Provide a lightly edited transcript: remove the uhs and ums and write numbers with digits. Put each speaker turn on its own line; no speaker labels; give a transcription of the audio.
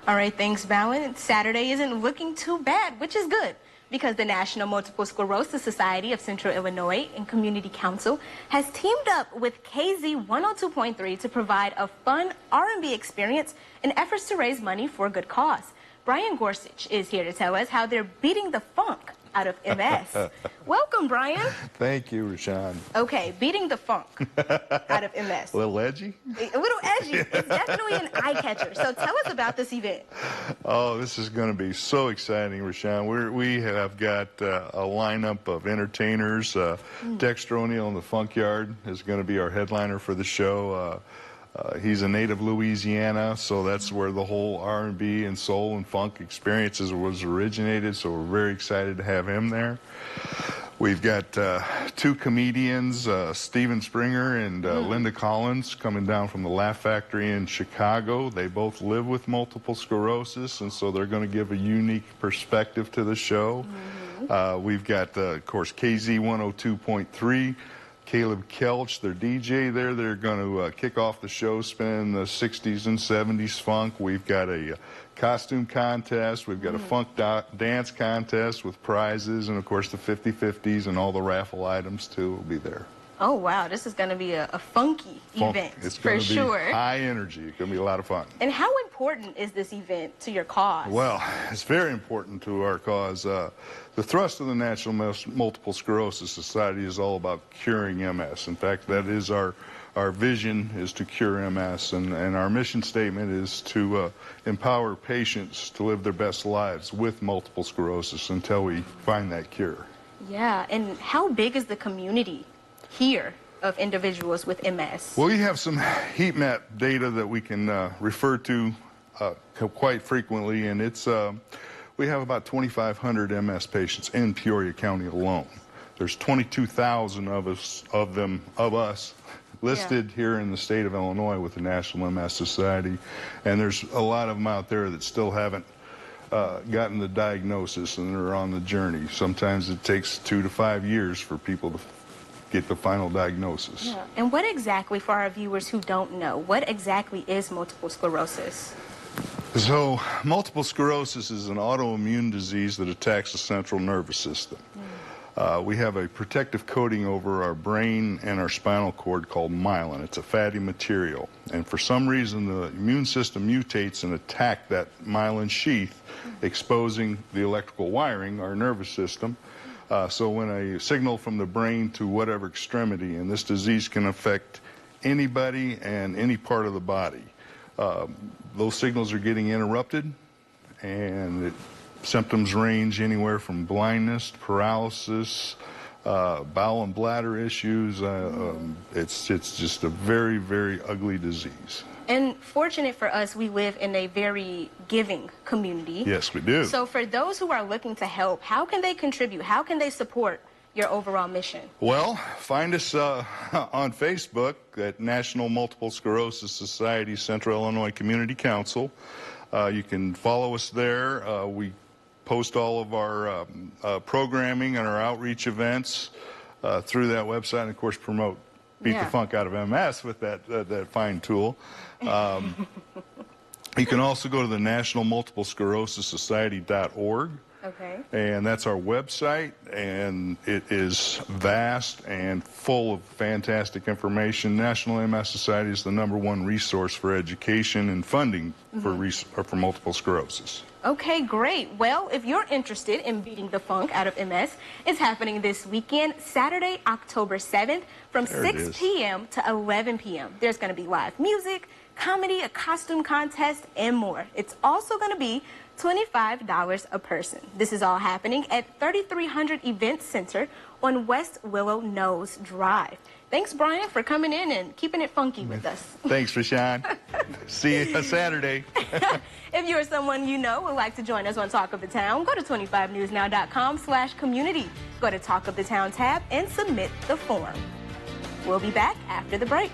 All right, thanks, Bowen. Saturday isn't looking too bad, which is good, because the National Multiple Sclerosis Society of Central Illinois and Community Council has teamed up with KZ 102.3 to provide a fun R&B experience in efforts to raise money for a good cause. Brian Gorsuch is here to tell us how they're beating the funk out of MS. Welcome, Brian.
Thank you, Rashawn.
Okay, beating the funk out of MS.
A little edgy?
A little edgy. It's definitely an eye catcher. So tell us about this event.
Oh, this is going to be so exciting, Rashawn. We have got a lineup of entertainers. Dexter O'Neil and the Funk Yard is going to be our headliner for the show. He's a native Louisiana, so that's where the whole R&B and soul and funk experiences was originated, so we're very excited to have him there. We've got two comedians, Steven Springer and Linda Collins, coming down from the Laugh Factory in Chicago. They both live with multiple sclerosis, and so they're going to give a unique perspective to the show. We've got, of course, KZ 102.3. Caleb Kelch, their DJ there. They're going to kick off the show, spinning the 60s and 70s funk. We've got a costume contest. We've got a funk dance contest with prizes, and of course the 50/50s and all the raffle items too will be there.
Oh wow, this is going to be a funky event.
It's going to be
sure.
High energy. It's going to be a lot of fun.
And how important is this event to your cause?
Well, it's very important to our cause. The thrust of the National Multiple Sclerosis Society is all about curing MS. In fact, that is our vision, is to cure MS, and our mission statement is to empower patients to live their best lives with multiple sclerosis until we find that cure.
Yeah, and how big is the community here of individuals with MS?
Well, we have some heat map data that we can refer to quite frequently, and it's we have about 2,500 MS patients in Peoria County alone. There's 22,000 of us listed here in the state of Illinois with the National MS Society, and there's a lot of them out there that still haven't gotten the diagnosis and are on the journey. Sometimes it takes 2 to 5 years for people to get the final diagnosis.
Yeah. And what exactly, for our viewers who don't know, what exactly is multiple sclerosis?
So, multiple sclerosis is an autoimmune disease that attacks the central nervous system. We have a protective coating over our brain and our spinal cord called myelin. It's a fatty material. And for some reason, the immune system mutates and attacks that myelin sheath, exposing the electrical wiring, our nervous system. So when a signal from the brain to whatever extremity, and this disease can affect anybody and any part of the body, those signals are getting interrupted, and symptoms range anywhere from blindness, paralysis, bowel and bladder issues. It's just a very, very ugly disease.
And fortunate for us, we live in a very giving community.
Yes, we do.
So for those who are looking to help, how can they contribute? How can they support your overall mission? Well,
find us on Facebook at National Multiple Sclerosis Society Central Illinois Community Council. You can follow us there. We post all of our programming and our outreach events through that website, and of course promote Beat the Funk out of MS with that fine tool. You can also go to the National Multiple Sclerosis Society.org.
Okay.
And that's our website, and it is vast and full of fantastic information. National MS Society is the #1 resource for education and funding for multiple sclerosis.
Okay, great. Well, if you're interested in beating the funk out of MS, it's happening this weekend, Saturday, October 7th, from 6 p.m. to 11 p.m. There's going to be live music, comedy, a costume contest, and more. It's also going to be $25 a person. This is all happening at 3300 Event Center on West Willow Nose Drive. Thanks, Brian, for coming in and keeping it funky with us.
Thanks, Rashawn. See you Saturday.
If you or someone you know would like to join us on Talk of the Town, go to 25newsnow.com/community. Go to Talk of the Town tab and submit the form. We'll be back after the break.